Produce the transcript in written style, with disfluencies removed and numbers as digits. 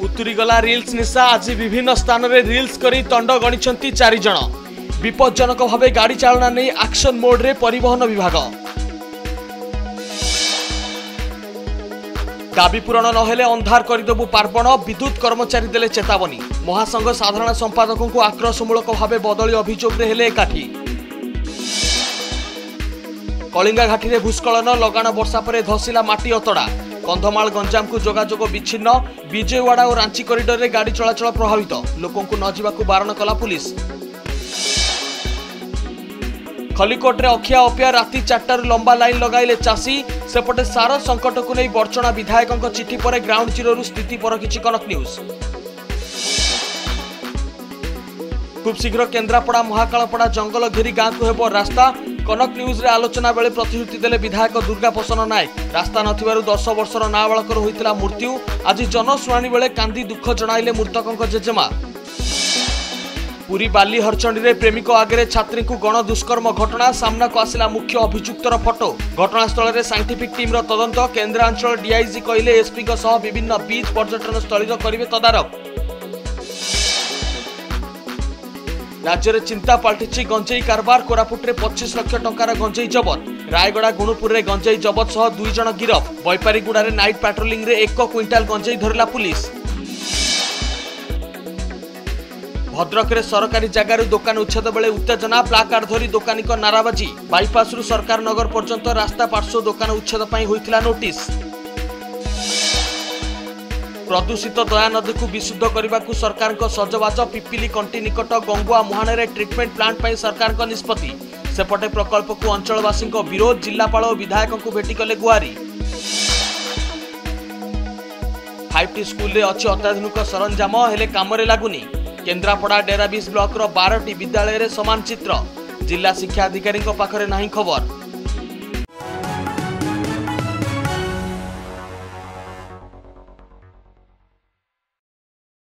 उतुरीगला reels निशा आज विभिन्न स्थान में रिल्स करी तंड गणिछंती 4 जण। विपज्जनक भावे गाड़ी चालना नहीं एक्शन मोड रे परिवहन विभाग। दाबी पूरण नहेले अंधार करदेबु पार्वण, विद्युत कर्मचारी देले चेतावनी। महासंघ साधारण संपादकों को आक्रोशमूलक भावे बदली अभियोग रे हेले एकाठी। कलिंगा घाटी रे भूस्खलन, लगाण वर्षा पर धसिला माटी अतड़ा। कंधमाल गंजाम को जोगाजोग विच्छिन्न। विजयवाड़ा और रांची कॉरिडोर रे गाड़ी चलाचल प्रभावित। लोकों को न जीवाकु बारण कला पुलिस। खलिकोट रे अखिया अपिया राति 4 लंबा लाइन लगाइले चाषी। सेपटे सार संकट को नहीं बर्चणा विधायकों चिठी पर ग्राउंड जीरो स्थिति पर किछि कनक न्यूज। खूब शीघ्र केन्द्रापड़ा महाकालपड़ा जंगल घेरी गाँ को हेबो रास्ता। कनक न्यूज रे आलोचना बेले प्रतिश्रुति देले विधायक दुर्गा प्रसन्न नायक। रास्ता नथिबारु 10 वर्षर नाबालकर होइतिला मृत्यु। आज जनशुणाणी बेले कांदी दुख जणाइले मृतकों जेजेमा। पुरी बाली हरचंडी रे प्रेमिक आगे छात्री को गण दुष्कर्म घटना। सामना को आसिला मुख्य अभियुक्तर फोटो। घटनास्थल रे साइंटिफिक टीम रो तदंत। केन्द्रांचल डीआईजी कहले एसपी सह विभिन्न बीच पर्यटन स्थली करिवे तदारक। राज्य में चिंता पलटि गंजेई कारबार। कोरापुट रे 25 लाख टंकार गंजेई जबत। रायगड़ा गुणुपुर रे गंजेई जबत सह 2 जण गिरफ। बैपारीगुड़ा रे नाइट पेट्रोलिंग रे 1 क्विंटाल गंजेई धरला पुलिस। भद्रक रे सरकारी जगार दुकान उच्छेद बेले उत्तेजना। प्लाकार्ड धरी दोकानी को नाराबाजी। बाईपास रु सरकार नगर पर्यंत रास्ता पार्श्व दोकान उच्छेद पई होइतिला नोटिस। प्रदूषित दया नदी को विशुद्ध करने को सरकार को सजबाज। पिपिली कंटी निकट गंगुआ मुहाणे रे ट्रिटमेंट प्लांट पर सरकार को निष्पत्ति। सेपटे प्रकल्प को अंचलवासी विरोध। जिलापाल और विधायकों को भेटी कले गुहारी। 5T स्कूल रे अच्छी अत्याधुनिक सरंजाम हेले कामरे लागुनी। केन्द्रापड़ा डेराबिस ब्लॉक रो 12टी विद्यालय रे समान चित्र। जिला शिक्षा अधिकारी पाखरे नाही खबर।